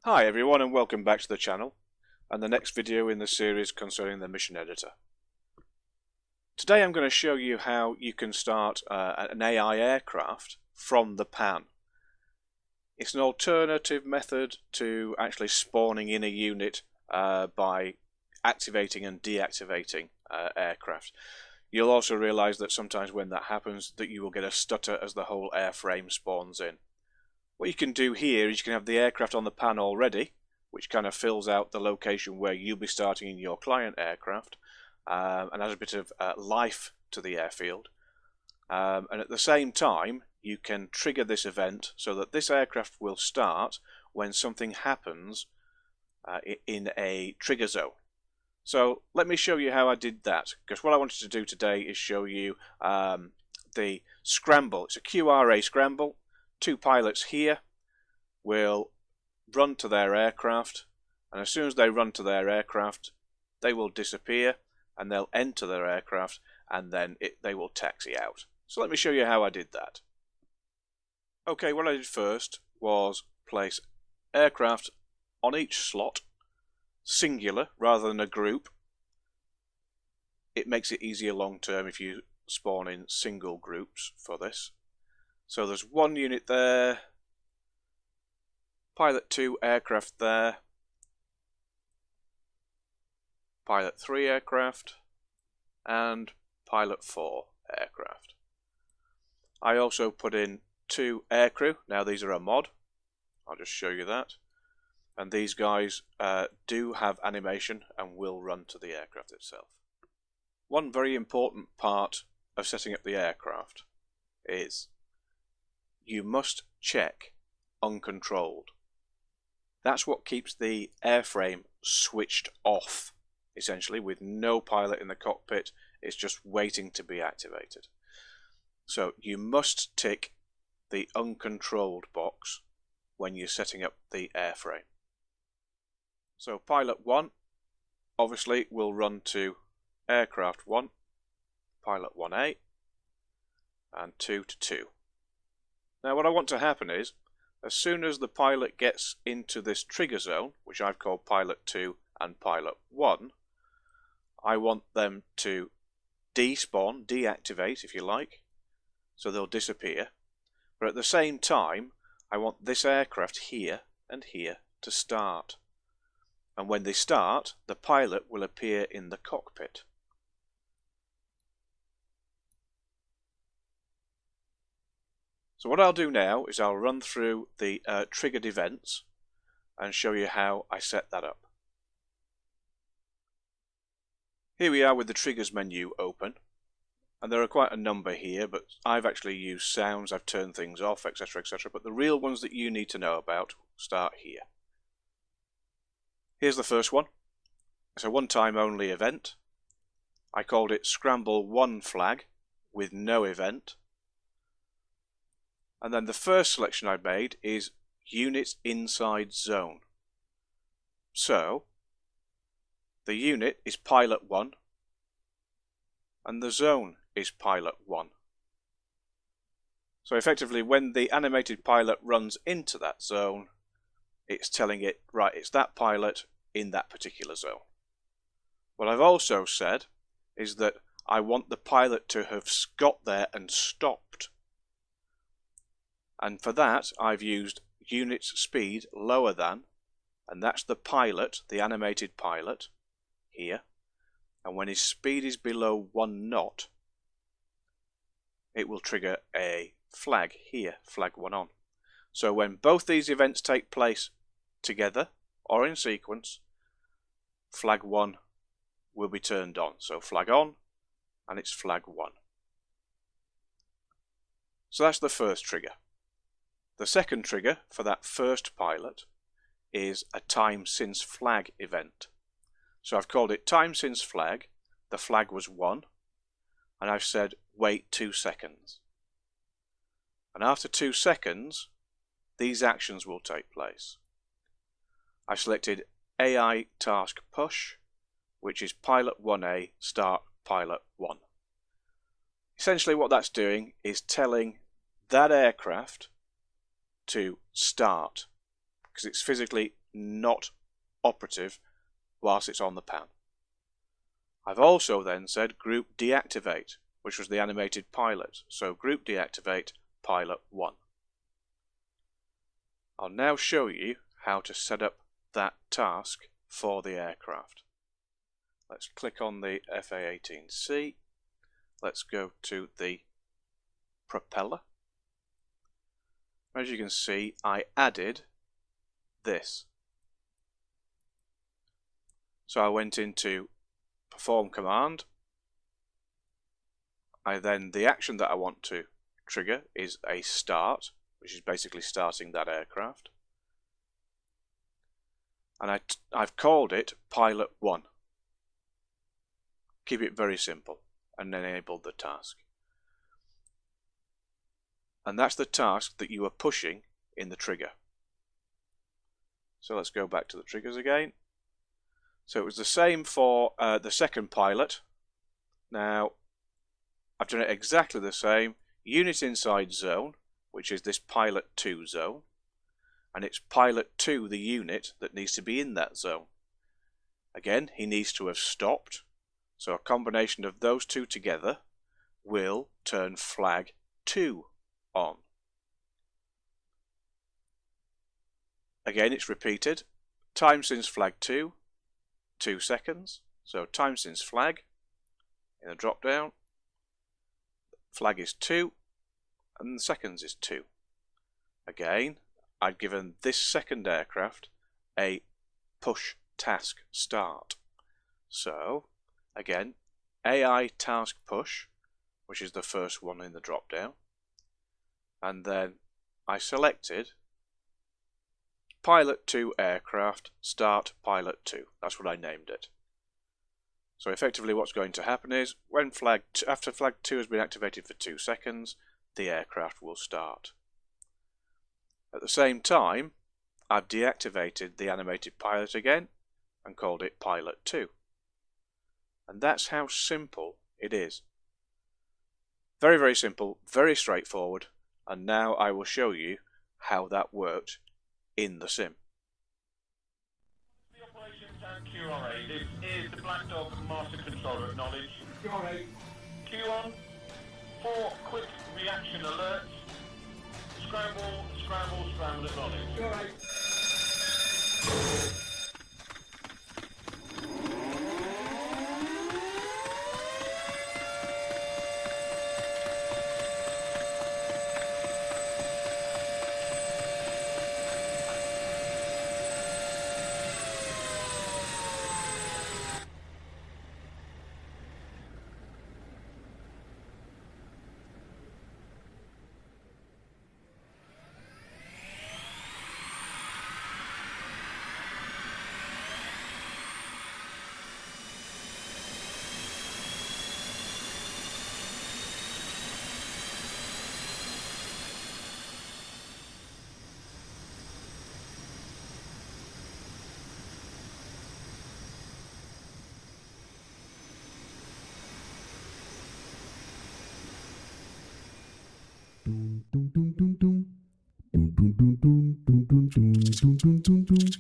Hi everyone and welcome back to the channel and the next video in the series concerning the mission editor. Today I'm going to show you how you can start an AI aircraft from the pan. It's an alternative method to actually spawning in a unit by activating and deactivating aircraft. You'll also realise that sometimes when that happens that you will get a stutter as the whole airframe spawns in. What you can do here is you can have the aircraft on the pan already, which kind of fills out the location where you'll be starting in your client aircraft and adds a bit of life to the airfield. And at the same time, you can trigger this event so that this aircraft will start when something happens in a trigger zone. So let me show you how I did that, because what I wanted to do today is show you the scramble. It's a QRA scramble. Two pilots here will run to their aircraft, and as soon as they run to their aircraft they will disappear and they'll enter their aircraft, and then they will taxi out. So let me show you how I did that. Okay, what I did first was place aircraft on each slot, singular rather than a group. It makes it easier long term if you spawn in single groups for this. So there's one unit there, pilot 2 aircraft there, pilot 3 aircraft, and pilot 4 aircraft. I also put in 2 aircrew. Now these are a mod, I'll just show you that. And these guys do have animation and will run to the aircraft itself. One very important part of setting up the aircraft is you must check uncontrolled. That's what keeps the airframe switched off, essentially, with no pilot in the cockpit. It's just waiting to be activated. So you must tick the uncontrolled box when you're setting up the airframe. So pilot 1 obviously will run to aircraft 1, pilot 1A, and 2 to 2. Now what I want to happen is, as soon as the pilot gets into this trigger zone, which I've called pilot 2 and pilot 1, I want them to despawn, deactivate if you like, so they'll disappear. But at the same time, I want this aircraft here and here to start. And when they start, the pilot will appear in the cockpit. So what I'll do now is I'll run through the triggered events and show you how I set that up. Here we are with the triggers menu open, and there are quite a number here, but I've actually used sounds, I've turned things off, etc, etc, but the real ones that you need to know about start here. Here's the first one. It's a one-time only event. I called it Scramble 1 flag with no event. And then the first selection I made is unit inside zone. So the unit is pilot 1 and the zone is pilot 1. So effectively when the animated pilot runs into that zone, it's telling it, right, it's that pilot in that particular zone. What I've also said is that I want the pilot to have got there and stopped. And for that I've used units speed lower than, and that's the pilot, the animated pilot here, and when his speed is below 1 knot it will trigger a flag here, flag 1 on. So when both these events take place together or in sequence, flag 1 will be turned on. So flag on, and it's flag 1. So that's the first trigger. The second trigger for that first pilot is a time since flag event. So I've called it time since flag. The flag was 1, and I've said wait 2 seconds. And after 2 seconds, these actions will take place. I've selected AI task push, which is pilot 1A start pilot 1. Essentially what that's doing is telling that aircraft to start, because it's physically not operative whilst it's on the pan. I've also then said group deactivate, which was the animated pilot. So group deactivate pilot 1. I'll now show you how to set up that task for the aircraft. Let's click on the FA-18C. Let's go to the propeller. As you can see, I added this. So I went into perform command. The action that I want to trigger is a start, which is basically starting that aircraft. And I've called it pilot 1. Keep it very simple and enable the task. And that's the task that you are pushing in the trigger. So let's go back to the triggers again. So it was the same for the second pilot. Now I've done it exactly the same. Unit inside zone, which is this pilot 2 zone, and it's pilot 2, the unit, that needs to be in that zone. Again, he needs to have stopped, so a combination of those two together will turn flag 2 on. Again, it's repeated. Time since flag 2, 2 seconds. So time since flag in the drop down, flag is 2 and the seconds is 2. Again, I'd given this second aircraft a push task start. So again, AI task push, which is the first one in the drop down, and then I selected pilot 2 aircraft start pilot 2. That's what I named it. So effectively what's going to happen is when after flag 2 has been activated for 2 seconds, the aircraft will start. At the same time, I've deactivated the animated pilot again and called it pilot 2. And that's how simple it is. Very, very simple, very straightforward, and now I will show you how that worked in the sim. The operations and QRA, this is the Black Dog Master Controller acknowledged. QRA. Q on. 4 quick reaction alerts. Scramble, scramble, scramble acknowledged. QRA. Dun dun dun dun dun dun dun dun dun dun dun dun dun dun.